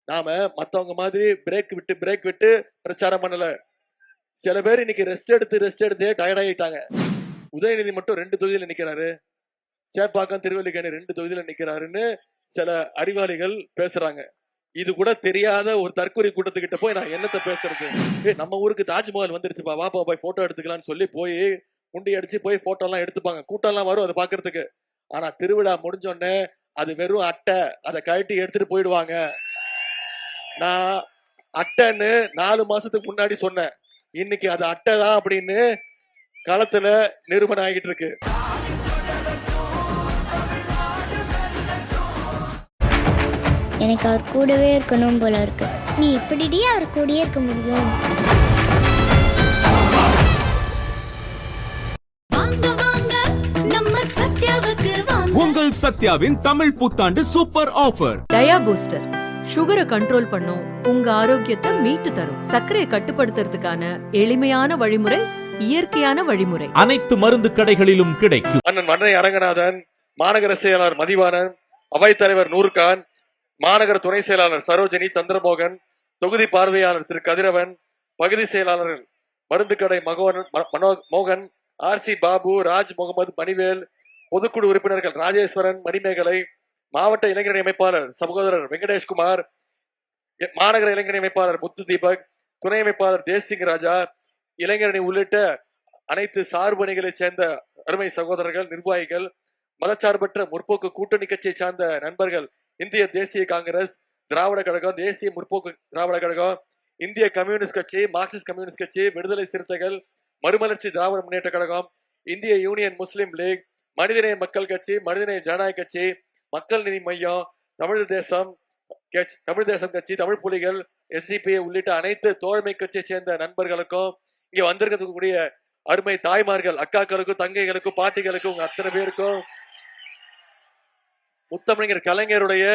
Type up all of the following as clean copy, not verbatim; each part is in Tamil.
நாம மத்தவங்க மாதிரி பிரேக் விட்டு பிரச்சாரம் பண்ணல. சில பேர் இன்னைக்கு ரெஸ்ட் எடுத்தே டயர்ட் ஆயிட்டாங்க. உதயநிதி மட்டும் 2 தொகுதியில நிக்கிறாரு, சேப்பாக்கம் திருவல்லிக்கேணி 2 தொகுதியில நிக்கிறாருன்னு சில அறிவாளிகள் பேசுறாங்க. இது கூட தெரியாத ஒரு தற்கொலை கூட்டத்துக்கிட்ட போய் நான் என்னத்தை பேசுறது? நம்ம ஊருக்கு தாஜ்மஹால் வந்துருச்சுப்பா, வாப்பா போய் போட்டோ எடுத்துக்கலாம்னு சொல்லி போய் முண்டி அடிச்சு போய் போட்டோ எல்லாம் எடுத்துப்பாங்க. கூட்டம் எல்லாம் வரும் அதை பாக்குறதுக்கு. ஆனா திருவிழா முடிஞ்சோடனே அது வெறும் அட்டை, அதை கழட்டி எடுத்துட்டு போயிடுவாங்க. நான் அட்டைன்னு 4 மாசத்துக்கு முன்னாடி சொன்னேன். இன்னைக்கு அது அட்டை தான் அப்படின்னு களத்துல நிரூபணம் ஆகிட்டு இருக்கு. எனக்கு அவர் கூடவே இருக்கணும் போல இருக்கு. நீ எப்படிடி அவர் கூடயே இருக்க முடியும்? உங்கள் சத்யாவின் தமிழ் புத்தாண்டு சூப்பர் ஆஃபர். டயா பூஸ்டர் சுகரை கண்ட்ரோல் பண்ணும், உங்க ஆரோக்கியத்தை மீட்டு தரும். சர்க்கரையை கட்டுப்படுத்துறதுக்கான எளிமையான வழிமுறை, இயற்கையான வழிமுறை. அனைத்து மருந்து கடைகளிலும் கிடைக்கும். அண்ணன் மன்னை அரங்கநாதன், மாநகர செயலாளர் மதிவாணன், அவைத்தலைவர் நூர்கான், மாநகர துணை செயலாளர் சரோஜினி சந்திரமோகன், தொகுதி பார்வையாளர் திரு கதிரவன், பகுதி செயலாளர்கள் மருந்து கடை மோகன், ஆர்சி பாபு, ராஜ் முகமது, மணிவேல், பொதுக்குழு உறுப்பினர்கள் ராஜேஸ்வரன், மணிமேகலை, மாவட்ட இளைஞரணி அமைப்பாளர் சகோதரர் வெங்கடேஷ்குமார், மாநகர இளைஞரணி அமைப்பாளர் முத்து தீபக், துணை அமைப்பாளர் தேசிங் ராஜா, இளைஞரணி உள்ளிட்ட அனைத்து சார்பணிகளை சேர்ந்த அருமை சகோதரர்கள், நிர்வாகிகள், மதச்சார்பற்ற முற்போக்கு கூட்டணி கட்சியை சார்ந்த நண்பர்கள், இந்திய தேசிய காங்கிரஸ், திராவிட கழகம், தேசிய முற்போக்கு திராவிட கழகம், இந்திய கம்யூனிஸ்ட் கட்சி, மார்க்சிஸ்ட் கம்யூனிஸ்ட் கட்சி, விடுதலை சிறுத்தைகள், மறுமலர்ச்சி திராவிட முன்னேற்ற கழகம், இந்திய யூனியன் முஸ்லிம் லீக், மனிதநேய மக்கள் கட்சி, மனிதநேய ஜனநாயக கட்சி, மக்கள் நீதி மையம், தமிழ் தேசம் கட்சி, தமிழ் புலிகள், SDP உள்ளிட்ட அனைத்து தோழமை கட்சியை சேர்ந்த நண்பர்களுக்கும், இங்க வந்திருக்கக்கூடிய அருமை தாய்மார்கள், அக்காக்களுக்கும், தங்கைகளுக்கும், பாட்டிகளுக்கும், உங்க அத்தனை பேருக்கும், முத்தமிழர் கலைஞருடைய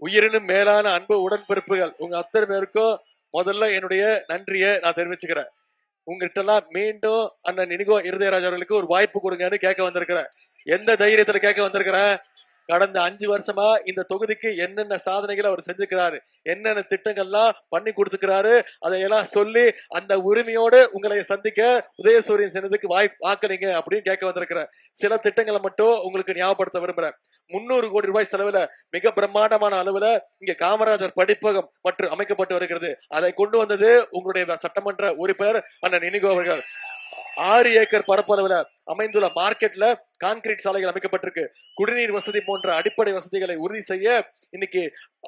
உயிரினும் மேலான அன்பு உடன்பிறப்புகள் உங்க அத்தனை பேருக்கும் முதல்ல என்னுடைய நன்றியை நான் தெரிவிச்சுக்கிறேன். உங்ககிட்ட எல்லாம் மீண்டும் அண்ணன் இனிகோ இருதயராஜ் அவர்களுக்கு ஒரு வாய்ப்பு கொடுங்கன்னு கேட்க வந்திருக்கிறேன். எந்த தைரியத்துல கேட்க வந்திருக்கிறேன்? கடந்த 5 வருஷமா இந்த தொகுதிக்கு என்னென்ன சாதனைகளை அவர் செஞ்சுக்கிறாரு, என்னென்ன திட்டங்கள்லாம் பண்ணி கொடுத்துக்கிறாரு, அதையெல்லாம் சொல்லி அந்த உரிமையோடு உங்களை சந்திக்க உதயசூரியன் சென்னதுக்கு வாக்களிங்க அப்படின்னு கேட்க வந்திருக்கிறேன். சில திட்டங்களை மட்டும் உங்களுக்கு ஞாபகப்படுத்த விரும்புறேன். 300 கோடி ரூபாய் செலவுல மிக பிரம்மாண்டமான அளவுல இங்க காமராஜர் படிப்பகம் மற்றும் அமைக்கப்பட்டு வருகிறது. அதை கொண்டு வந்தது உங்களுடைய சட்டமன்ற உறுப்பினர் அண்ணன் இனிகோ அவர்கள். 6 ஏக்கர் பரப்பளவுல அமைந்துள்ள மார்க்கெட்ல கான்கிரீட் சாலைகள் அமைக்கப்பட்டிருக்கு. குடிநீர் வசதி போன்ற அடிப்படை வசதிகளை உறுதி செய்ய இன்னைக்கு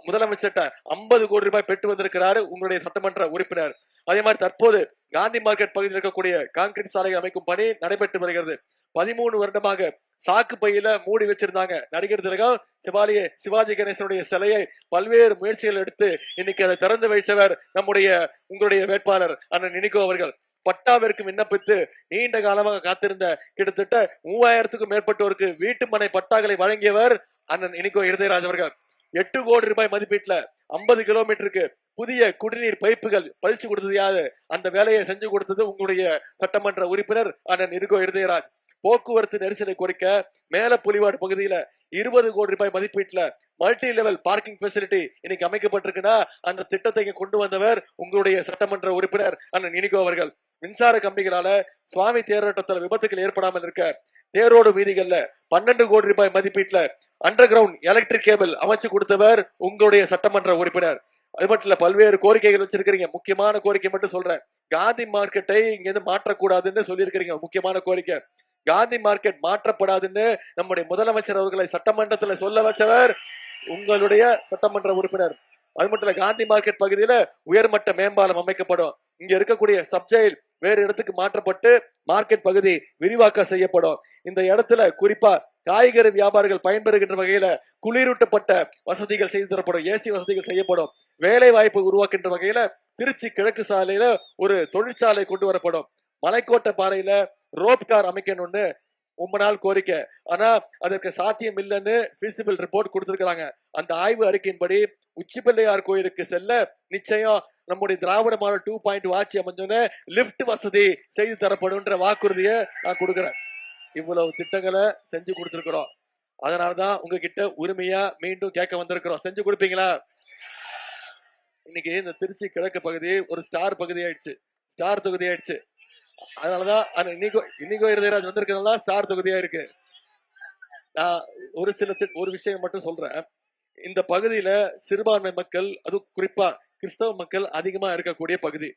முதலமைச்சர்கிட்ட 50 கோடி ரூபாய் பெற்று வந்திருக்கிறாரு உங்களுடைய சட்டமன்ற உறுப்பினர். அதே மாதிரி தற்போது காந்தி மார்க்கெட் பகுதியில் இருக்கக்கூடிய கான்கிரீட் சாலைகள் அமைக்கும் பணி நடைபெற்று வருகிறது. 13 வருடமாக சாக்கு பையில மூடி வச்சிருந்தாங்க. நடிகர் திலகம் சிவாஜி கணேசனுடைய சிலையை பல்வேறு முயற்சிகள் எடுத்து இன்னைக்கு அதை திறந்து வைத்தவர் நம்முடைய உங்களுடைய வேட்பாளர் அண்ணன் இனிகோ அவர்கள். பட்டாவிற்கு விண்ணப்பித்து நீண்ட காலமாக காத்திருந்த கிட்டத்தட்ட 3000க்கும் மேற்பட்டோருக்கு வீட்டு மனை பட்டாக்களை வழங்கியவர் அண்ணன் இனிகோ இருதயராஜ் அவர்கள். 8 கோடி ரூபாய் மதிப்பீட்டுல 50 கிலோமீட்டருக்கு புதிய குடிநீர் பைப்புகள் பதிச்சு கொடுத்தது யாரு? அந்த வேலையை செஞ்சு கொடுத்தது உங்களுடைய சட்டமன்ற உறுப்பினர் அண்ணன் இனிகோ இருதயராஜ். போக்குவரத்து நெரிசலை குறைக்க மேல புலிவாடு பகுதியில 20 கோடி ரூபாய் மதிப்பீட்டுல மல்டி லெவல் பார்க்கிங் பெசிலிட்டி இன்னைக்கு அமைக்கப்பட்டிருக்குன்னா அந்த திட்டத்தை கொண்டு வந்தவர் உங்களுடைய சட்டமன்ற உறுப்பினர் அண்ணன் இனிகோ அவர்கள். மின்சார கம்பிகளால சுவாமி தேரோட்டத்தில் விபத்துகள் ஏற்படாமல் இருக்க தேரோடு வீதிகள்ல 12 கோடி ரூபாய் மதிப்பீட்டுல அண்டர் கிரவுண்ட் எலக்ட்ரிக் கேபிள் அமைச்சு கொடுத்தவர் உங்களுடைய சட்டமன்ற உறுப்பினர். அது மட்டும் இல்ல, பல்வேறு கோரிக்கைகள் வச்சிருக்கிறீங்க. முக்கியமான கோரிக்கை மட்டும் சொல்றேன். காந்தி மார்க்கெட்டை இங்க இருந்து மாற்றக்கூடாதுன்னு சொல்லியிருக்கிறீங்க. முக்கியமான கோரிக்கை, காந்தி மார்க்கெட் மாற்றப்படாதுன்னு நம்முடைய முதலமைச்சர் அவர்களை சட்டமன்றத்துல சொல்ல வச்சவர் உங்களுடைய சட்டமன்ற உறுப்பினர். அது மட்டும் இல்ல, காந்தி மார்க்கெட் பகுதியில உயர்மட்ட மேம்பாலம் அமைக்கப்படும். இங்க இருக்கக்கூடிய சப்ஜெயில் வேறு இடத்துக்கு மாற்றப்பட்டு மார்க்கெட் பகுதி விரிவாக்கம் செய்யப்படும். இந்த இடத்துல குறிப்பா காய்கறி வியாபாரிகள் பயன்பெறுகின்ற வகையில குளிரூட்டப்பட்ட வசதிகள் செய்து தரப்படும். ஏசி வசதிகள் செய்யப்படும். வேலை வாய்ப்பு உருவாக்குகின்ற வகையில திருச்சி கிழக்கு சாலையில ஒரு தொழிற்சாலை கொண்டு வரப்படும். மலைக்கோட்டை பாறையில ரோப் கார் அமைக்கணும்னு ரொம்ப நாள் கோரிக்கை. ஆனா அதற்கு சாத்தியம் இல்லைன்னு பீசிபிள் ரிப்போர்ட் கொடுத்திருக்கிறாங்க. அந்த ஆய்வு அறிக்கையின்படி உச்சிப்பிள்ளையார் கோயிலுக்கு செல்ல நிச்சயம் நம்முடைய திராவிட மாடல் 2.0 ஆட்சி அமைஞ்சோன்னு லிப்ட் வசதி செய்து தரப்படும்ன்ற வாக்குறுதியை நான் கொடுக்கிறேன். இவ்வளவு திட்டங்களை செஞ்சு கொடுத்திருக்கிறோம். அதனாலதான் உங்ககிட்ட உரிமையா மீண்டும் கேட்க வந்திருக்கிறோம். செஞ்சு கொடுப்பீங்களா? இன்னைக்கு இந்த திருச்சி கிழக்கு பகுதி ஒரு ஸ்டார் பகுதி ஆயிடுச்சு, ஸ்டார் தொகுதி ஆயிடுச்சு. அதனாலதான் அந்த இனிகோ இருதயராஜ் வந்திருக்கிறதுனால ஸ்டார் தொகுதியா இருக்கு. நான் ஒரு விஷயம் மட்டும் சொல்றேன். இந்த பகுதியில சிறுபான்மை மக்கள், அது குறிப்பா கிறிஸ்தவ மக்கள் அதிகமா இருக்கக்கூடிய பகுதி.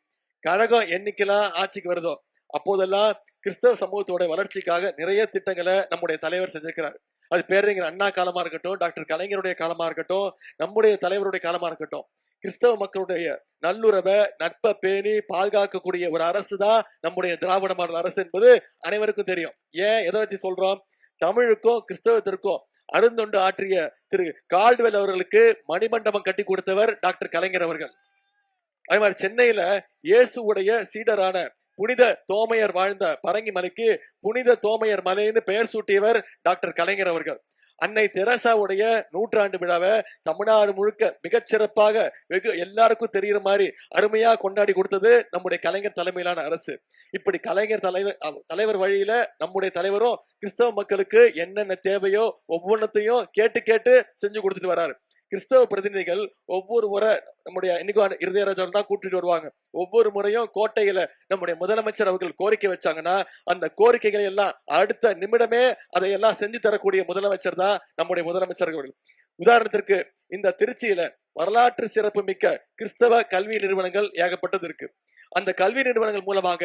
கழகம் என்னைக்கெல்லாம் ஆட்சிக்கு வருதோ அப்போதெல்லாம் கிறிஸ்தவ சமூகத்தோட வளர்ச்சிக்காக நிறைய திட்டங்களை நம்முடைய தலைவர் செஞ்சிருக்கிறார். அது பேரறிஞர் அண்ணா காலமா இருக்கட்டும், டாக்டர் கலைஞருடைய காலமா இருக்கட்டும், நம்முடைய தலைவருடைய காலமா இருக்கட்டும், கிறிஸ்தவ மக்களுடைய நல்லுறவை நட்பை பேணி பாதுகாக்கக்கூடிய ஒரு அரசு தான் நம்முடைய திராவிட மாடல் அரசு என்பது அனைவருக்கும் தெரியும். ஏன் எதை வச்சு சொல்றோம்? தமிழுக்கும் கிறிஸ்தவத்திற்கும் அருந்தொண்டு ஆற்றிய திரு கால்டுவெல் அவர்களுக்கு மணிமண்டபம் கட்டி கொடுத்தவர் டாக்டர் கலைஞர் அவர்கள். அதே மாதிரி சென்னையில இயேசுடைய சீடரான புனித தோமையர் வாழ்ந்த பரங்கி மலைக்கு புனித தோமையர் மலைன்னு பெயர் சூட்டியவர் டாக்டர் கலைஞர் அவர்கள். அன்னை தெரசாவுடைய 100ஆண்டு விழாவை தமிழ்நாடு முழுக்க மிகச்சிறப்பாக வெகு எல்லாருக்கும் தெரிகிற மாதிரி அருமையா கொண்டாடி கொடுத்தது நம்முடைய கலைஞர் தலைமையிலான அரசு. இப்படி கலைஞர் தலைவர் வழியில நம்முடைய தலைவரும் கிறிஸ்தவ மக்களுக்கு என்னென்ன தேவையோ ஒவ்வொன்றத்தையும் கேட்டு கேட்டு செஞ்சு கொடுத்துட்டு வராரு. கிறிஸ்தவ பிரதிநிதிகள் ஒவ்வொரு முறை நம்முடைய இனிகோ இருதயராஜ் தான் கூட்டிட்டு வருவாங்க. ஒவ்வொரு முறையும் கோட்டையில நம்முடைய முதலமைச்சர் அவர்கள் கோரிக்கை வச்சாங்கன்னா அந்த கோரிக்கைகளை எல்லாம் அடுத்த நிமிடமே அதையெல்லாம் செஞ்சு தரக்கூடிய முதலமைச்சர் தான் நம்முடைய முதலமைச்சர் அவர்கள். உதாரணத்திற்கு இந்த திருச்சியில வரலாற்று சிறப்பு மிக்க கிறிஸ்தவ கல்வி நிறுவனங்கள் ஏகப்பட்டது இருக்கு. அந்த கல்வி நிறுவனங்கள் மூலமாக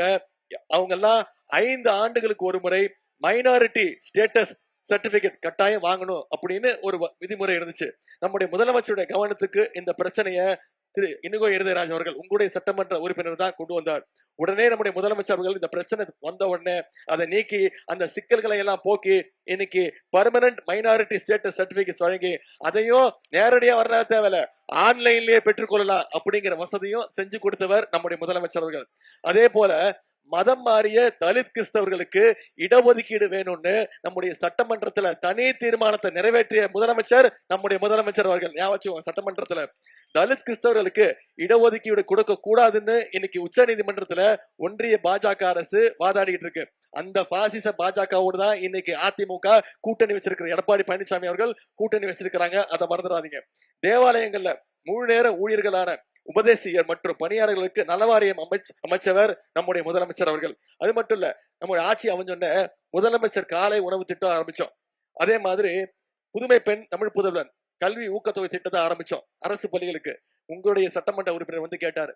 அவங்க எல்லாம் 5 ஆண்டுகளுக்கு ஒரு முறை மைனாரிட்டி ஸ்டேட்டஸ் சர்டிபிகேட் கட்டாயம் வாங்கணும் அப்படின்னு ஒரு விதிமுறை இருந்துச்சு. நம்முடைய முதலமைச்சருடைய கவனத்துக்கு இந்த பிரச்சனைய திரு இனிகோ இருதயராஜ் அவர்கள் உங்களுடைய சட்டமன்ற உறுப்பினர் தான் கொண்டு வந்தார். உடனே நம்முடைய முதலமைச்சர் அவர்கள் இந்த பிரச்சனை வந்த உடனே அதை நீக்கி அந்த சிக்கல்களை எல்லாம் போக்கி இன்னைக்கு பர்மனன்ட் மைனாரிட்டி ஸ்டேட்டஸ் சர்டிபிகேட் வழங்கி அதையும் நேரடியா வர தேவையில்ல, ஆன்லைன்லயே பெற்றுக்கொள்ளலாம் அப்படிங்கிற வசதியும் செஞ்சு கொடுத்தவர் நம்முடைய முதலமைச்சர் அவர்கள். அதே போல மதம் மாறிய தலித் கிறிஸ்தவர்களுக்கு இடஒதுக்கீடு வேணும்னு நம்முடைய சட்டமன்றத்துல தனி தீர்மானத்தை நிறைவேற்றிய முதலமைச்சர் நம்முடைய முதலமைச்சர் அவர்கள். ஞாபகம், சட்டமன்றத்துல தலித் கிறிஸ்தவர்களுக்கு இடஒதுக்கீடு கொடுக்க கூடாதுன்னு இன்னைக்கு உச்ச நீதிமன்றத்துல ஒன்றிய பாஜக அரசு வாதாடிட்டு இருக்கு. அந்த பாசிச பாஜகவோடு தான் இன்னைக்கு அதிமுக கூட்டணி வச்சிருக்கிற எடப்பாடி பழனிசாமி அவர்கள் கூட்டணி வச்சிருக்கிறாங்க. அதை மறந்துடாதீங்க. தேவாலயங்கள்ல முழு நேர ஊழியர்களான உபதேசியர் மற்றும் பணியாளர்களுக்கு நலவாரியம் அமைச்சவர் நம்முடைய முதலமைச்சர் அவர்கள். அது மட்டும் இல்ல, நம்முடைய ஆட்சி அமைஞ்சோன்ன முதலமைச்சர் காலை உணவு திட்டம் ஆரம்பிச்சோம். அதே மாதிரி புதுமை பெண் தமிழ் புதல்வன் கல்வி ஊக்கத்தொகை திட்டத்தை ஆரம்பிச்சோம் அரசு பள்ளிகளுக்கு. உங்களுடைய சட்டமன்ற உறுப்பினர் வந்து கேட்டாரு,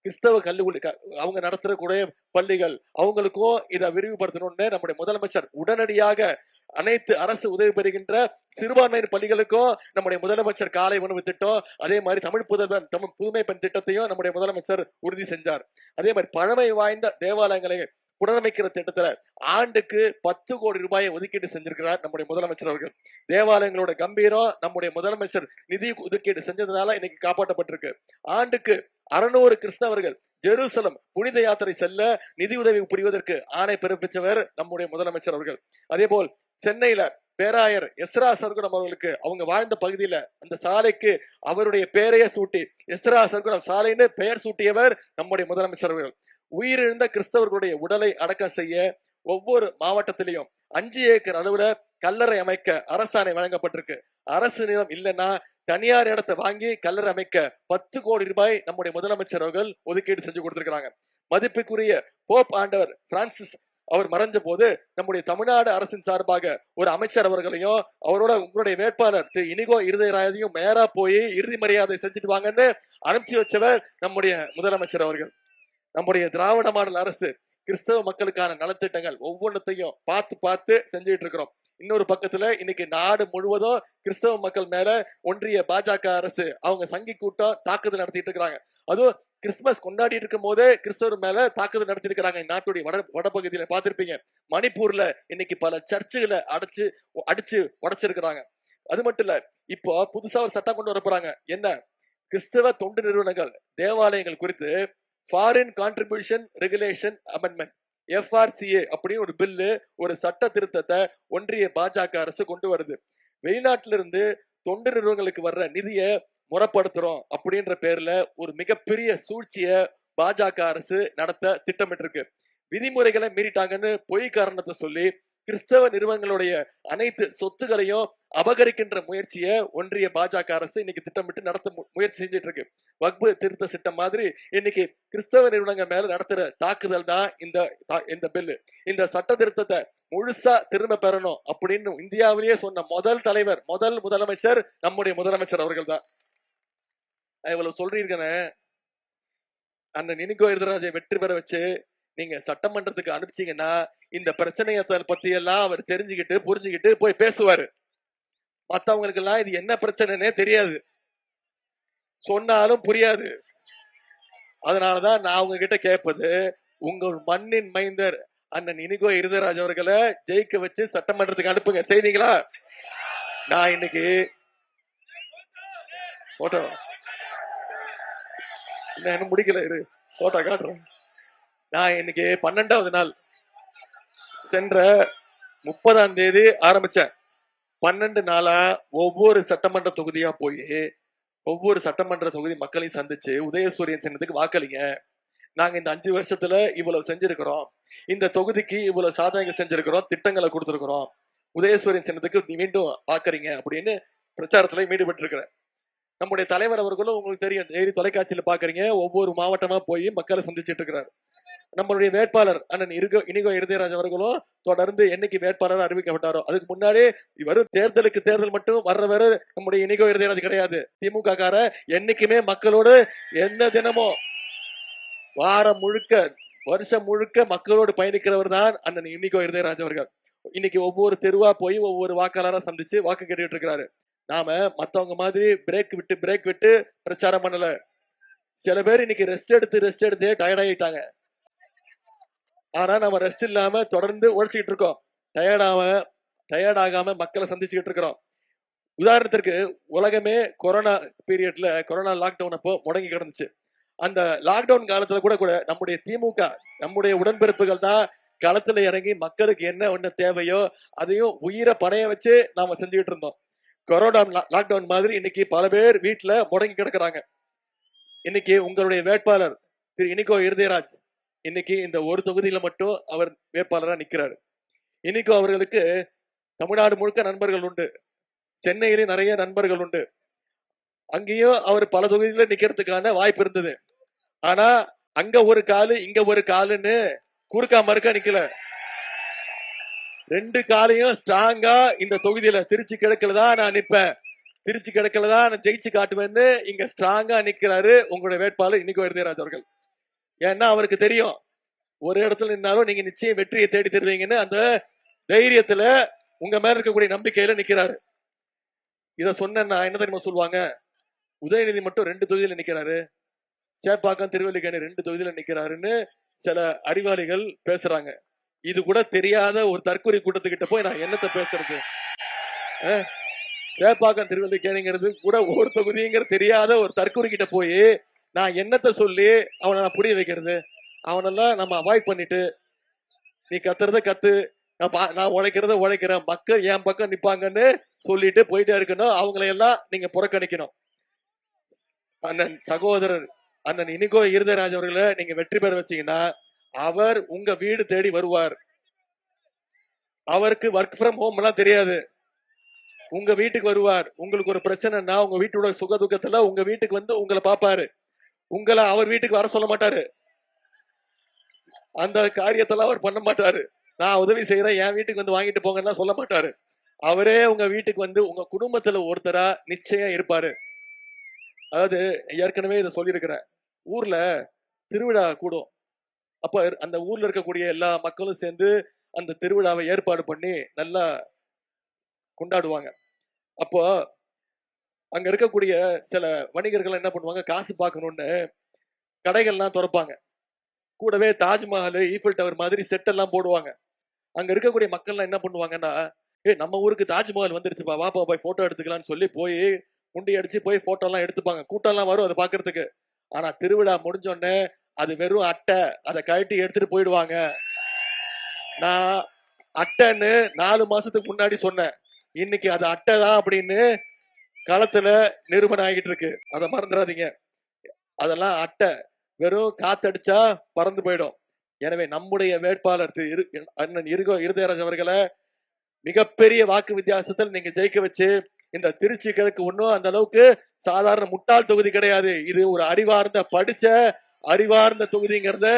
கிறிஸ்தவ கல்லூரி அவங்க நடத்துறக்கூடிய பள்ளிகள் அவங்களுக்கும் இதை விரிவுபடுத்தணும்னு நம்முடைய முதலமைச்சர் உடனடியாக அனைத்து அரசு உதவி பெறுகின்ற சிறுபான்மையினர் பள்ளிகளுக்கும் நம்முடைய முதலமைச்சர் காலை உணவு திட்டம், அதே மாதிரி தமிழ் புதல்வன் புதுமை பெண் திட்டத்தையும் நம்முடைய முதலமைச்சர் உறுதி செஞ்சார். அதே மாதிரி பழமை வாய்ந்த தேவாலயங்களை புனரமைக்கிற திட்டத்துல ஆண்டுக்கு 10 கோடி ரூபாயை ஒதுக்கீடு செஞ்சிருக்கிறார் நம்முடைய முதலமைச்சர் அவர்கள். தேவாலயங்களோட கம்பீரம் நம்முடைய முதலமைச்சர் நிதி ஒதுக்கீடு செஞ்சதுனால இன்னைக்கு காப்பாற்றப்பட்டிருக்கு. ஆண்டுக்கு 600 கிறிஸ்தவர்கள் ஜெருசலம் புனித யாத்திரை செல்ல நிதி உதவி புரிவதற்கு ஆணை பிறப்பிச்சவர் நம்முடைய முதலமைச்சர் அவர்கள். அதே போல் சென்னையில பேராயர் எஸ்ரா சர்க்குணம் அவர்களுக்கு அவங்க வாழ்ந்த பகுதியில அந்த சாலைக்கு அவருடைய பெயரையே சூட்டி எஸ்ரா சர்க்குணம் சாலைன்னு பெயர் சூட்டியவர் நம்முடைய முதலமைச்சர் அவர்கள். உயிரிழந்த கிறிஸ்தவர்களுடைய உடலை அடக்கம் செய்ய ஒவ்வொரு மாவட்டத்திலையும் 5 ஏக்கர் அளவுல கல்லறை அமைக்க அரசாணை வழங்கப்பட்டிருக்கு. அரசு நிலம் இல்லைன்னா தனியார் இடத்தை வாங்கி கல்லறை அமைக்க 10 கோடி ரூபாய் நம்முடைய முதலமைச்சர் அவர்கள் ஒதுக்கீடு செஞ்சு கொடுத்திருக்கிறாங்க. மதிப்புக்குரிய போப் ஆண்டவர் பிரான்சிஸ் அவர் மறைஞ்ச போது நம்முடைய தமிழ்நாடு அரசின் சார்பாக ஒரு அமைச்சர் அவர்களையும் அவரோட உங்களுடைய வேட்பாளர் திரு இனிகோ இருதயராஜையும் மேரா போய் இறுதி மரியாதை செஞ்சுட்டு வாங்கன்னு அனுப்பிச்சு வச்சவர் நம்முடைய முதலமைச்சர் அவர்கள். நம்முடைய திராவிட மாடல் அரசு கிறிஸ்தவ மக்களுக்கான நலத்திட்டங்கள் ஒவ்வொன்றத்தையும் பார்த்து பார்த்து செஞ்சுட்டு இருக்கிறோம். இன்னொரு பக்கத்துல இன்னைக்கு நாடு முழுவதும் கிறிஸ்தவ மக்கள் மேல ஒன்றிய பாஜக அரசு அவங்க சங்கி கூட்டம் தாக்குதல் நடத்திட்டு இருக்கிறாங்க. அதுவும் கிறிஸ்துமஸ் கொண்டாடிட்டு இருக்கும் போதே கிறிஸ்தவர் மேல தாக்குதல் நடத்தி இருக்கிறாங்க. நாட்டுடைய வடபகுதியில பார்த்திருப்பீங்க. மணிப்பூர்ல இன்னைக்கு பல சர்ச்சுகளை அடிச்சு உடைச்சிருக்கிறாங்க. அது மட்டும் இல்ல, இப்போ புதுசா ஒரு சட்டம் கொண்டு வர போறாங்க. என்ன? கிறிஸ்தவ தொண்டு நிறுவனங்கள் தேவாலயங்கள் குறித்து foreign contribution regulation amendment FRCA அப்படின்னு ஒரு பில்லு, ஒரு சட்ட திருத்தத்தை ஒன்றிய பாஜக அரசு கொண்டு வருது. வெளிநாட்டில இருந்து தொண்டு நிறுவனங்களுக்கு வர்ற நிதியை முறைப்படுத்துறோம் அப்படின்ற பேர்ல ஒரு மிகப்பெரிய சூழ்ச்சிய பாஜக அரசு நடத்த திட்டமிட்டு இருக்கு. விதிமுறைகளை மீறிட்டாங்கன்னு பொய் காரணத்தை சொல்லி கிறிஸ்தவ நிறுவனங்களுடைய அனைத்து சொத்துக்களையும் அபகரிக்கின்ற முயற்சியை ஒன்றிய பாஜக அரசு இன்னைக்கு திட்டமிட்டு நடத்த முயற்சி செஞ்சுட்டு இருக்கு. வக்பு திருத்த சட்டம் மாதிரி இன்னைக்கு கிறிஸ்தவ நிறுவனங்கள் மேல நடத்துற தாக்குதல் தான் இந்த பில்லு. இந்த சட்ட திருத்தத்தை முழுசா திரும்ப பெறணும் அப்படின்னு இந்தியாவிலேயே சொன்ன முதல் முதலமைச்சர் நம்முடைய முதலமைச்சர் அவர்கள் தான். இவ்வளவு சொல்றீங்கன்னு அண்ணன் இனிகோ எதிராஜை வெற்றி பெற வச்சு நீங்க சட்டமன்றத்துக்கு அனுப்பிச்சீங்கன்னா இந்த பிரச்சனையை பத்தி எல்லாம் அவர் தெரிஞ்சுக்கிட்டு புரிஞ்சுக்கிட்டு போய் பேசுவாரு. மத்தவங்களுக்கு எல்லாம் இது என்ன பிரச்சனைன்னே தெரியாது, சொன்னாலும் புரியாது. அதனாலதான் நான் அவங்க கிட்ட கேட்பது, உங்கள் மண்ணின் மைந்தர் அண்ணன் இனிகோ இருதராஜ் அவர்களை ஜெயிக்க வச்சு சட்டமன்றத்துக்கு அனுப்புங்க. செய்வீங்களா? நான் இன்னைக்கு போட்டோ இன்னும் முடிக்கல, இரு போட்டோ காட்டுறேன். நான் இன்னைக்கு 12வது நாள், சென்ற 30ஆம் தேதி ஆரம்பிச்சேன். 12 நாளா ஒவ்வொரு சட்டமன்ற தொகுதியா போய் ஒவ்வொரு சட்டமன்ற தொகுதி மக்களையும் சந்திச்சு உதயசூரியன் சின்னத்துக்கு வாக்களிங்க, நாங்க இந்த 5 வருஷத்துல இவ்வளவு செஞ்சிருக்கிறோம், இந்த தொகுதிக்கு இவ்வளவு சாதனைகள் செஞ்சிருக்கிறோம், திட்டங்களை கொடுத்திருக்கிறோம், உதயசூரியன் சின்னத்துக்கு மீண்டும் வாக்குறீங்க அப்படின்னு பிரச்சாரத்துல ஈடுபட்டு இருக்கிறேன். நம்முடைய தலைவர் அவர்களும் உங்களுக்கு தெரியும், டெய்லி தொலைக்காட்சியில பாக்குறீங்க, ஒவ்வொரு மாவட்டமா போய் மக்களை சந்திச்சுட்டு இருக்கிறார். நம்மளுடைய வேட்பாளர் அண்ணன் இனிகோ இருதயராஜ் அவர்களும் தொடர்ந்து என்னைக்கு வேட்பாளர் அறிவிக்கப்பட்டாரோ அதுக்கு முன்னாடி வரும் தேர்தல் மட்டும் வர நம்முடைய இனிகோ இருதயராஜ் கிடையாது. திமுக கார என்னைக்குமே மக்களோடு எந்த தினமும் வாரம் முழுக்க வருஷம் முழுக்க மக்களோடு பயணிக்கிறவர் தான் அண்ணன் இனிகோ இருதயராஜ் அவர்கள். இன்னைக்கு ஒவ்வொரு தெருவா போய் ஒவ்வொரு வாக்காளரா சந்திச்சு வாக்கு கேட்டுட்டு இருக்கிறாரு. நாம மத்தவங்க மாதிரி பிரேக் விட்டு பிரச்சாரம் பண்ணல. சில பேர் இன்னைக்கு ரெஸ்ட் எடுத்து டயர்ட் ஆகிட்டாங்க. ஆனா நம்ம ரெஸ்ட் இல்லாம தொடர்ந்து உழைச்சிக்கிட்டு இருக்கோம். டயர்ட் ஆகாம மக்களை சந்திச்சுக்கிட்டு இருக்கிறோம். உதாரணத்திற்கு உலகமே கொரோனா பீரியட்ல, கொரோனா லாக்டவுன் அப்போ முடங்கி கிடந்துச்சு. அந்த லாக்டவுன் காலத்துல கூட நம்முடைய திமுக, நம்முடைய உடன்பிறப்புகள் தான் களத்துல இறங்கி மக்களுக்கு என்ன தேவையோ அதையும் உயிரை பணைய வச்சு நாம செஞ்சுக்கிட்டு இருந்தோம். கொரோனா லாக்டவுன் மாதிரி இன்னைக்கு பல பேர் வீட்டுல முடங்கி கிடக்குறாங்க. இன்னைக்கு உங்களுடைய வேட்பாளர் திரு இனிகோ இருதயராஜ் இன்னைக்கு இந்த ஒரு தொகுதியில மட்டும் அவர் வேட்பாளரா நிக்கிறாரு. இனிகோ அவர்களுக்கு தமிழ்நாடு முழுக்க நண்பர்கள் உண்டு, சென்னையிலே நிறைய நண்பர்கள் உண்டு. அங்கேயும் அவர் பல தொகுதியில நிக்கிறதுக்கான வாய்ப்பு இருந்தது. ஆனா அங்க ஒரு காலு இங்க ஒரு காலுன்னு குறுக்கா மறுக்கா நிக்கல. 2 காலையும் ஸ்ட்ராங்கா இந்த தொகுதியில திருச்சி கிழக்குலதான் நான் நிப்பேன், திருச்சி கிழக்குலதான் நான் ஜெயிச்சு காட்டுவேன்னு இங்க ஸ்ட்ராங்கா நிக்கிறாரு உங்களுடைய வேட்பாளர் இனிகோ இருதயராஜ் அவர்கள். ஏன்னா அவருக்கு தெரியும், ஒரு இடத்துல நின்னாலும் நீங்க நிச்சயம் வெற்றியை தேடி தருவீங்கன்னு அந்த தைரியத்துல உங்க மேல இருக்கக்கூடிய நம்பிக்கையில நிக்கிறாரு. இத சொன்னா என்ன தெரியுமா சொல்லுவாங்க, உதயநிதி மட்டும் 2 தொகுதியில நிக்கிறாரு, சேப்பாக்கம் திருவல்லிக்கேணி 2 தொகுதியில நிக்கிறாருன்னு சில அறிவாளிகள் பேசுறாங்க. இது கூட தெரியாத ஒரு தற்கொலை கூட்டத்துக்கிட்ட போய் நான் என்னத்தை பேசுறது? சேப்பாக்கம் திருவல்லிக்கேணிங்கிறது கூட ஒரு தொகுதிங்கிற தெரியாத ஒரு தற்கொலை கிட்ட போய் நான் என்னத்தை சொல்லி அவனை நான் புரிய வைக்கிறது? அவனெல்லாம் நம்ம அவாய்ட் பண்ணிட்டு, நீ கத்துறத கத்து, நான் உழைக்கிறேன், மக்கள் என் பக்கம் நிப்பாங்கன்னு சொல்லிட்டு போயிட்டே இருக்கணும். அவங்களையெல்லாம் நீங்க புறக்கணிக்கணும். அண்ணன் சகோதரர் அண்ணன் இனிகோ இருதயராஜ் அவர்களை நீங்க வெற்றி பெற வச்சீங்கன்னா அவர் உங்க வீடு தேடி வருவார். அவருக்கு ஒர்க் ஃப்ரம் ஹோம் எல்லாம் தெரியாது, உங்க வீட்டுக்கு வருவார். உங்களுக்கு ஒரு பிரச்சனைனா உங்க வீட்டோட சுக துக்கத்துல உங்க வீட்டுக்கு வந்து உங்களை பாப்பாரு. உங்களை அவர் வீட்டுக்கு வர சொல்ல மாட்டாரு, அந்த காரியத்தெல்லாம் அவர் பண்ண மாட்டாரு. நான் உதவி செய்யறேன், என் வீட்டுக்கு வந்து வாங்கிட்டு போங்கன்னா சொல்ல மாட்டாரு. அவரே உங்க வீட்டுக்கு வந்து உங்க குடும்பத்துல ஒருத்தரா நிச்சயம் இருப்பாரு. அதாவது ஏற்கனவே இதை சொல்லியிருக்கிறேன், ஊர்ல திருவிழா கூடும். அப்ப அந்த ஊர்ல இருக்கக்கூடிய எல்லா மக்களும் சேர்ந்து அந்த திருவிழாவை ஏற்பாடு பண்ணி நல்லா கொண்டாடுவாங்க. அப்போ அங்க இருக்கக்கூடிய சில வணிகர்கள் என்ன பண்ணுவாங்க, காசு பார்க்கணும்னு கடைகள்லாம் திறப்பாங்க. கூடவே தாஜ்மஹால், ஈஃபில் டவர் மாதிரி செட் எல்லாம் போடுவாங்க. அங்க இருக்கக்கூடிய மக்கள்லாம் என்ன பண்ணுவாங்கன்னா, நம்ம ஊருக்கு தாஜ்மஹால் வந்துருச்சுப்பா, வாப்பா போய் போட்டோ எடுத்துக்கலாம்னு சொல்லி போய் முண்டி அடிச்சு போய் போட்டோ எல்லாம் எடுத்துப்பாங்க. கூட்டம் எல்லாம் வரும் அதை பாக்குறதுக்கு. ஆனா திருவிழா முடிஞ்சோடனே அது வெறும் அட்டை, அதை கழட்டி எடுத்துட்டு போயிடுவாங்க. நான் அட்டைன்னு 4 மாசத்துக்கு முன்னாடி சொன்னேன், இன்னைக்கு அது அட்டை தான் அப்படின்னு களத்துல நிரூபணம் ஆகிட்டு இருக்கு. அதை மறந்துடாதீங்க, அதெல்லாம் அட்டை, வெறும் காத்தடிச்சா பறந்து போயிடும். எனவே நம்முடைய வேட்பாளர் அண்ணன் இருதயராஜ் அவர்களை மிகப்பெரிய வாக்கு வித்தியாசத்தில் நீங்க ஜெயிக்க வச்சு இந்த திருச்சி கிழக்கு ஒன்றும் அந்த அளவுக்கு சாதாரண முட்டாள் தொகுதி கிடையாது. இது ஒரு அறிவார்ந்த படிச்ச அறிவார்ந்த தொகுதிங்கிறத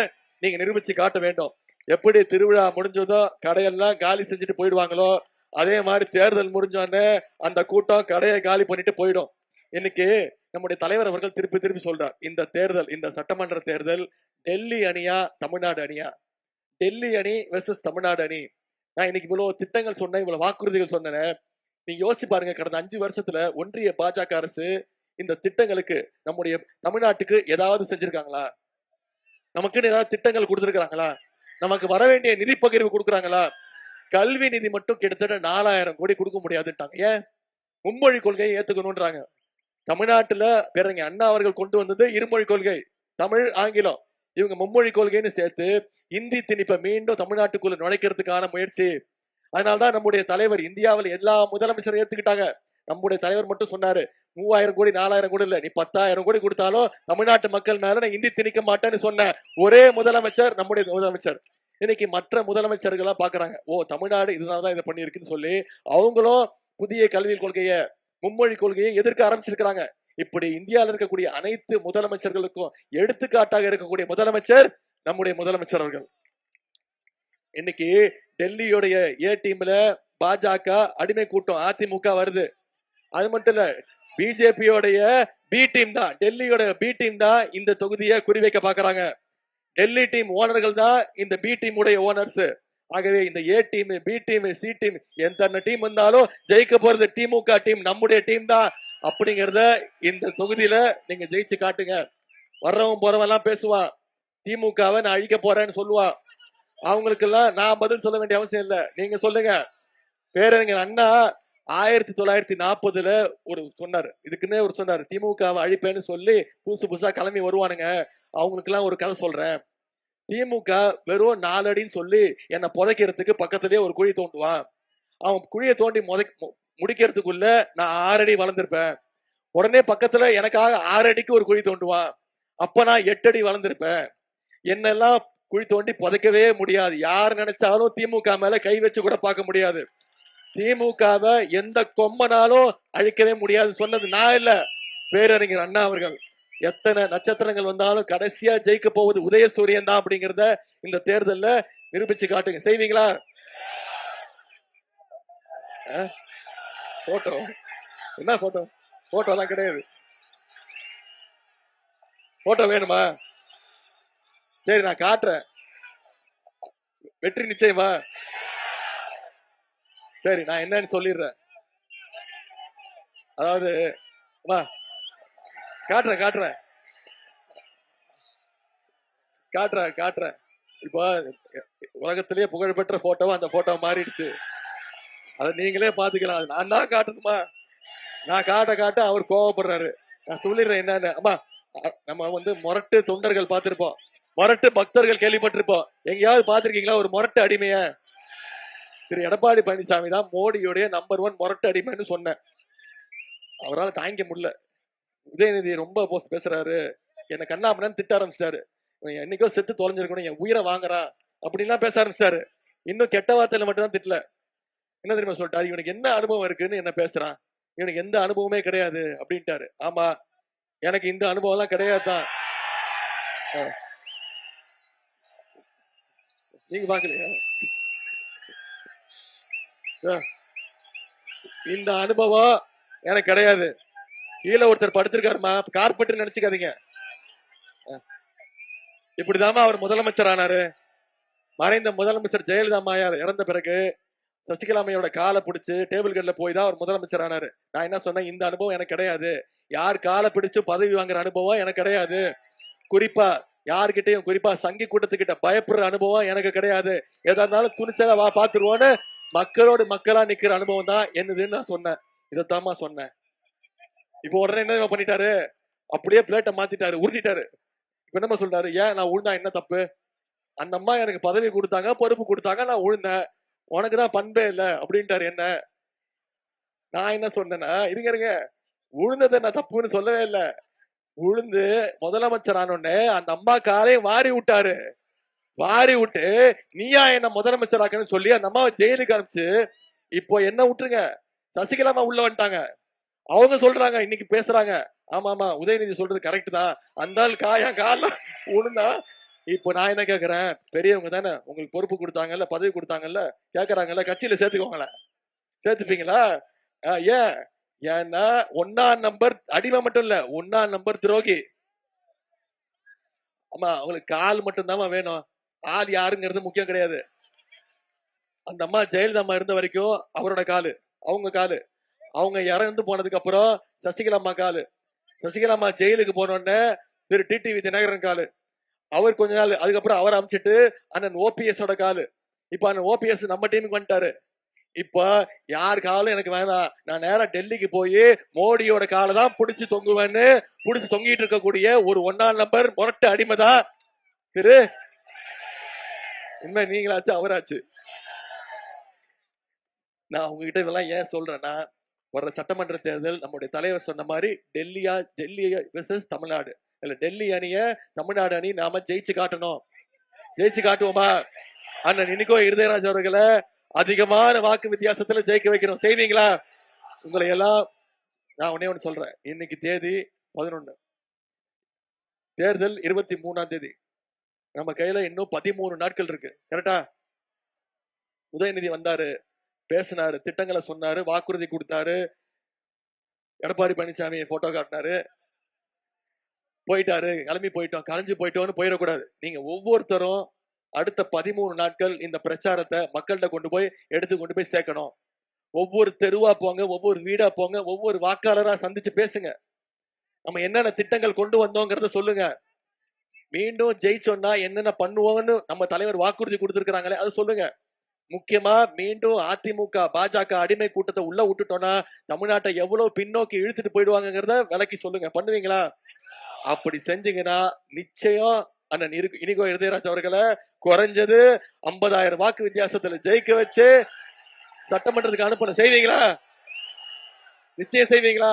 நீங்க நிரூபிச்சு காட்ட வேண்டும். எப்படி திருவிழா முடிஞ்சதோ கடையெல்லாம் காலி செஞ்சுட்டு போயிடுவாங்களோ அதே மாதிரி தேர்தல் முடிஞ்சோடனே அந்த கூட்டம் கடையை காலி பண்ணிட்டு போயிடும். இன்னைக்கு நம்முடைய தலைவர் அவர்கள் திருப்பி திருப்பி சொல்றார், இந்த தேர்தல், இந்த சட்டமன்ற தேர்தல் டெல்லி அணியா தமிழ்நாடு அணியா, டெல்லி அணி வெர்சஸ் தமிழ்நாடு அணி. நான் இன்னைக்கு இவ்வளவு திட்டங்கள் சொன்னேன், இவ்வளவு வாக்குறுதிகள் சொன்னேன். நீங்க யோசிச்சு பாருங்க, கடந்த 5 வருஷத்துல ஒன்றிய பாஜக அரசு இந்த திட்டங்களுக்கு நம்முடைய தமிழ்நாட்டுக்கு ஏதாவது செஞ்சிருக்காங்களா? நமக்குன்னு ஏதாவது திட்டங்கள் கொடுத்திருக்காங்களா? நமக்கு வர வேண்டிய நிதி பகிர்வு கொடுக்குறாங்களா? கல்வி நிதி மட்டும் கிட்டத்தட்ட 4000 கோடி கொடுக்க முடியாதுட்டாங்க. ஏன்? மும்மொழி கொள்கையை ஏத்துக்கணும்ன்றாங்க. தமிழ்நாட்டுல பேரறிஞர் அண்ணா அவர்கள் கொண்டு வந்தது இருமொழி கொள்கை, தமிழ் ஆங்கிலம். இவங்க மும்மொழி கொள்கைன்னு சேர்த்து இந்தி திணிப்பை மீண்டும் தமிழ்நாட்டுக்குள்ள நுழைக்கிறதுக்கான முயற்சி. அதனால்தான் நம்முடைய தலைவர் இந்தியாவில் எல்லா முதலமைச்சரும் ஏத்துக்கிட்டாங்க. நம்முடைய தலைவர் மட்டும் சொன்னாரு, 3000 கோடி 4000 கோடி இல்ல, நீ 10,000 கோடி கொடுத்தாலும் தமிழ்நாட்டு மக்கள் மேல நான் இந்தி திணிக்க மாட்டேன்னு சொன்ன ஒரே முதலமைச்சர் நம்முடைய முதலமைச்சர். இன்னைக்கு மற்ற முதலமைச்சர்களா பாக்குறாங்க, ஓ தமிழ்நாடு இதனாலதான் இதை பண்ணிருக்குன்னு சொல்லி அவங்களும் புதிய கல்வி கொள்கையை மும்மொழி கொள்கையை எதிர்க்க ஆரம்பிச்சிருக்கிறாங்க. இப்படி இந்தியாவில் இருக்கக்கூடிய அனைத்து முதலமைச்சர்களுக்கும் எடுத்துக்காட்டாக இருக்கக்கூடிய முதலமைச்சர் நம்முடைய முதலமைச்சர் அவர்கள். இன்னைக்கு டெல்லியோடைய ஏ டீம்ல பாஜக அடிமை கூட்டம் அதிமுக வருது. அது மட்டும் இல்ல, பிஜேபியோடைய பி டீம் தான், டெல்லியோட பி டீம் தான் இந்த தொகுதியை குறிவைக்க பாக்குறாங்க. டெல்லி டீம் ஓனர்கள் தான் இந்த பி டீம் உடைய ஓனர்ஸ். ஆகவே இந்த A team, B team, C team எந்த டீம் வந்தாலும் ஜெயிக்க போறது திமுக டீம், நம்முடைய டீம் தான் அப்படிங்கறத இந்த தொகுதியில நீங்க ஜெயிச்சு காட்டுங்க. வர்றவன் போறவன் எல்லாம் பேசுவான், திமுகவை நான் அழிக்க போறேன்னு சொல்லுவான். அவங்களுக்கு எல்லாம் நான் பதில் சொல்ல வேண்டிய அவசியம் இல்ல, நீங்க சொல்லுங்க. பேரறிஞர் அண்ணா 1940 ஒரு சொன்னாரு, இதுக்குன்னே ஒரு சொன்னாரு, திமுகவை அழிப்பேன்னு சொல்லி புதுசா கிளம்பி வருவானுங்க, அவங்களுக்கு எல்லாம் ஒரு கதை சொல்றேன். திமுக வெறும் 4 அடின்னு சொல்லி என்னை புதைக்கிறதுக்கு பக்கத்திலேயே ஒரு குழி தோண்டுவான். அவன் குழியை தோண்டி முடிக்கிறதுக்குள்ள நான் 6 அடி வளர்ந்திருப்பேன். உடனே பக்கத்துல எனக்காக 6 அடிக்கு ஒரு குழி தோண்டுவான். அப்ப நான் 8 அடி வளர்ந்திருப்பேன். என்னெல்லாம் குழி தோண்டி புதைக்கவே முடியாது. யார் நினைச்சாலும் திமுக மேல கை வச்சு கூட பார்க்க முடியாது. திமுகவை எந்த கொம்பனாலும் அழிக்கவே முடியாது சொன்னது நான் இல்ல, பேரறிஞர் அண்ணா அவர்கள். எத்தனை நட்சத்திரங்கள் வந்தாலும் கடைசியா ஜெயிக்க போவது உதயசூரியன் தான் அப்படிங்கறத இந்த தேர்தல்ல நிரூபிச்சு காட்டுங்க. செய்வீங்களா? போட்டோ என்ன போட்டோ? போட்டோ எல்லாம் கிடையாது. போட்டோ வேணுமா? சரி நான் காட்டுறேன். வெற்றி நிச்சயமா? சரி நான் என்னன்னு சொல்லிடுறேன். அதாவது காட்டுறேன். இப்போ உலகத்திலேயே புகழ்பெற்ற போட்டோ அந்த போட்டோ மாறிடுச்சு. அதை நீங்களே பாத்துக்கலாம். நான் தான் காட்டணுமா? நான் காட்ட அவர் கோவப்படுறாரு. நான் சொல்லிடுறேன் என்னன்னு. அம்மா, நம்ம முரட்டு தொண்டர்கள் பார்த்திருப்போம், முரட்டு பக்தர்கள் கேள்விப்பட்டிருப்போம். எங்கேயாவது பார்த்திருக்கீங்களா ஒரு முரட்டு அடிமைய? திரு எடப்பாடி பழனிசாமி தான் மோடியுடைய நம்பர் 1 முரட்டு அடிமைன்னு சொன்னேன். அவரால் தாங்கிக்க முடியல. உதயநிதி ரொம்ப பேசுறாரு, என்ன கண்ணாமன்னு திட்ட ஆரம்பிச்சிட்டாரு. என்னைக்கோ செத்து தொலைஞ்சிருக்கணும், என் உயிரை வாங்குறான் அப்படின்லாம் பேச ஆரம்பிச்சிட்டாரு. இன்னும் கெட்ட வார்த்தையில மட்டும் தான் திட்டல. என்ன தெரியுமா சொல்லிட்டாரு, இவனுக்கு என்ன அனுபவம் இருக்குன்னு என்ன பேசுறான், இவனுக்கு எந்த அனுபவமே கிடையாது அப்படின்ட்டாரு. ஆமா, எனக்கு இந்த அனுபவம் எல்லாம் கிடையாதுதான். நீங்க பாக்கலையா? இந்த அனுபவம் எனக்கு கிடையாது. கீழே ஒருத்தர் படுத்திருக்காருமா, கார்பெட் நினைச்சுக்காதீங்க. இப்படிதாமா அவர் முதலமைச்சர் ஆனாரு. மறைந்த முதலமைச்சர் ஜெயலலிதா அம்மையார் இறந்த பிறகு சசிகலா அம்மையோட காலை பிடிச்சு டேபிள் கட்ல போய் தான் அவர் முதலமைச்சர் ஆனாரு. நான் என்ன சொன்னேன், இந்த அனுபவம் எனக்கு கிடையாது. யார் காலை பிடிச்சு பதவி வாங்குற அனுபவம் எனக்கு கிடையாது. குறிப்பா யாருக்கிட்டையும், குறிப்பா சங்கி கூட்டத்துக்கிட்ட பயப்படுற அனுபவம் எனக்கு கிடையாது. எதா இருந்தாலும் துணிச்சலா வா பாத்துருவோன்னு மக்களோடு மக்களா நிக்கிற அனுபவம் தான் என்னதுன்னு நான் சொன்னேன். இதைத்தாமா சொன்னேன். இப்போ உடனே என்ன பண்ணிட்டாரு, அப்படியே பிளேட்டை மாத்திட்டாரு, உருட்டிட்டாரு. இப்ப என்ன சொல்றாரு, ஏன் நான் உழுந்தா என்ன தப்பு? அந்த அம்மா எனக்கு பதவி கொடுத்தாங்க, பொறுப்பு கொடுத்தாங்க, நான் உழுந்தேன், உனக்குதான் பண்பே இல்ல அப்படின்ட்டாரு. என்ன நான் என்ன சொன்னேன்னா, இருங்க, உழுந்ததை நான் தப்புன்னு சொல்லவே இல்லை. உழுந்து முதலமைச்சர் ஆனோடனே அந்த அம்மா காலையும் வாரி விட்டாரு. வாரி விட்டு நீயா என்ன முதலமைச்சர் ஆக்கணும்னு சொல்லி அந்த அம்மாவை ஜெயிலுக்கு அனுப்பிச்சு இப்போ என்ன விட்டுருங்க, சசிகலாமா உள்ள வந்துட்டாங்க. அவங்க சொல்றாங்க, இன்னைக்கு பேசுறாங்க, ஆமா ஆமா உதயநிதி சொல்றது கரெக்ட் தான், அந்த ஆள் என் கால உழுந்தா. இப்போ நான் என்ன கேக்குறேன், பெரியவங்க தானே, உங்களுக்கு பொறுப்பு கொடுத்தாங்கல்ல, பதவி கொடுத்தாங்கல்ல, கேக்குறாங்கல்ல, கட்சியில சேர்த்துக்கோங்களேன். சேர்த்துப்பீங்களா? ஏன்? ஏன்னா 1ஆம் நம்பர் அடிமை மட்டும் இல்ல, 1ஆம் நம்பர் துரோகி. ஆமா, அவங்களுக்கு கால் மட்டும் தான் வேணும், ஆள் யாருங்கிறது முக்கியம் கிடையாது. அந்த அம்மா ஜெயலலிதா அம்மா இருந்த வரைக்கும் அவரோட காலு, அவங்க காலு. அவங்க இறந்து போனதுக்கு அப்புறம் சசிகலா அம்மா காலு. சசிகலா அம்மா ஜெயிலுக்கு போனோடனே திரு டிடிவி தினகரன் காலு. அவர் கொஞ்ச நாள் அதுக்கப்புறம் அவர் அமைச்சிட்டு அண்ணன் ஓபிஎஸ் ஓட காலு. இப்ப அண்ணன் ஓபிஎஸ் நம்ம டீமுக்கு வந்துட்டாரு. இப்ப யார் காலும் எனக்கு வேணாம், நான் நேரா டெல்லிக்கு போய் மோடியோட காலை தான் புடிச்சு தொங்குவேன்னு புடிச்சு தொங்கிட்டு இருக்கக்கூடிய ஒரு 1ஆம் நம்பர் முரட்டு அடிமை தான் திரு, உண்மை நீங்களாச்சு அவராச்சு. நான் உங்ககிட்ட இதெல்லாம் ஏன் சொல்றேன்னா, வர்ற சட்டமன்ற தேர்தல் நம்முடைய தலைவர் சொன்ன மாதிரி டெல்லி வெர்சஸ் தமிழ்நாடு. இல்ல டெல்லி அணிய தமிழ்நாடு அணி நாம ஜெயிச்சு காட்டணும். ஜெயிச்சு காட்டுவோமா? அண்ணன் இனிகோ இருதயராஜ் அவர்களை அதிகமான வாக்கு வித்தியாசத்துல ஜெயிக்க வைக்கணும். செய்வீங்களா? உங்களை எல்லாம் நான் ஒண்ணு சொல்றேன். இன்னைக்கு தேதி 11, தேர்தல் 23ஆம் தேதி. நம்ம கையில இன்னும் 13 நாட்கள் இருக்கு. கரெக்டா? உதயநிதி வந்தாரு, பேசினாரு, திட்டங்களை சொன்னாரு, வாக்குறுதி கொடுத்தாரு, எடப்பாடி பழனிசாமி போட்டோ காட்டினாரு, போயிட்டாரு, கிளம்பி போயிட்டோம், கலைஞ்சு போயிட்டோம்னு போயிடக்கூடாது. நீங்க ஒவ்வொருத்தரும் அடுத்த 13 நாட்கள் இந்த பிரச்சாரத்தை மக்கள்கிட்ட கொண்டு போய் சேர்க்கணும். ஒவ்வொரு தெருவா போங்க, ஒவ்வொரு வீடா போங்க, ஒவ்வொரு வாக்காளரா சந்திச்சு பேசுங்க. நம்ம என்னென்ன திட்டங்கள் கொண்டு வந்தோங்கிறத சொல்லுங்க. மீண்டும் ஜெயிச்சோம்னா என்னென்ன பண்ணுவோம்னு நம்ம தலைவர் வாக்குறுதி கொடுத்திருக்கிறாங்களே அதை சொல்லுங்க. முக்கியமா மீண்டும் அதிமுக பாஜக அடிமை கூட்டத்தை உள்ள விட்டுட்டோம்னா தமிழ்நாட்டை எவ்வளவு பின்னோக்கி இழுத்துட்டு போயிடுவாங்கிறத விலக்கி சொல்லுங்க. பண்ணுவீங்களா? அப்படி செஞ்சீங்கன்னா நிச்சயம் அண்ணன் இனிகோ இருதயராஜ் அவர்களை குறைஞ்சது 50,000 வாக்கு வித்தியாசத்துல ஜெயிக்க வச்சு சட்டமன்றத்துக்கு அனுப்பணும். செய்வீங்களா? நிச்சயம் செய்வீங்களா?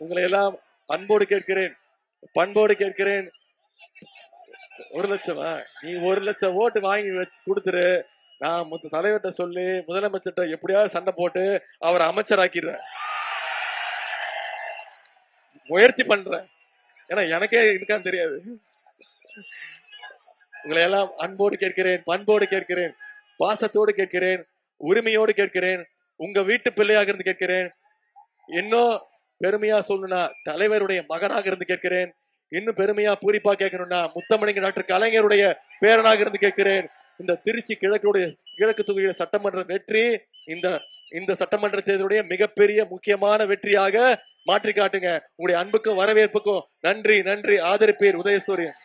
உங்களை எல்லாம் அன்போடு கேட்கிறேன், பண்போடு கேட்கிறேன். 1 லட்சமா? நீ 1 லட்சம் ஓட்டு வாங்கி கொடுத்துரு. நான் தலைவர்கிட்ட சொல்லி முதலமைச்சர்கிட்ட எப்படியாவது சண்டை போட்டு அவரை அமைச்சராக்கிடுறேன். முயற்சி பண்றேன், ஏன்னா எனக்கே இருக்கான்னு தெரியாது. உங்களை எல்லாம் அன்போடு கேட்கிறேன், பண்போடு கேட்கிறேன், பாசத்தோடு கேட்கிறேன், உரிமையோடு கேட்கிறேன், உங்க வீட்டு பிள்ளையாக இருந்து கேட்கிறேன். இன்னும் பெருமையா சொல்லணும்னா தலைவருடைய மகனாக இருந்து கேட்கிறேன். இன்னும் பெருமையா பூரிப்பா கேட்கணும்னா முத்தமிழ் டாக்டர் கலைஞருடைய பேரனாக இருந்து கேட்கிறேன். இந்த திருச்சி கிழக்கு தொகுதியில சட்டமன்ற வெற்றி இந்த சட்டமன்ற தேர்தலுடைய மிகப்பெரிய முக்கியமான வெற்றியாக மாற்றி காட்டுங்க. உங்களுடைய அன்புக்கும் வரவேற்புக்கும் நன்றி. ஆதரிப்பீர் உதயசூரியன்.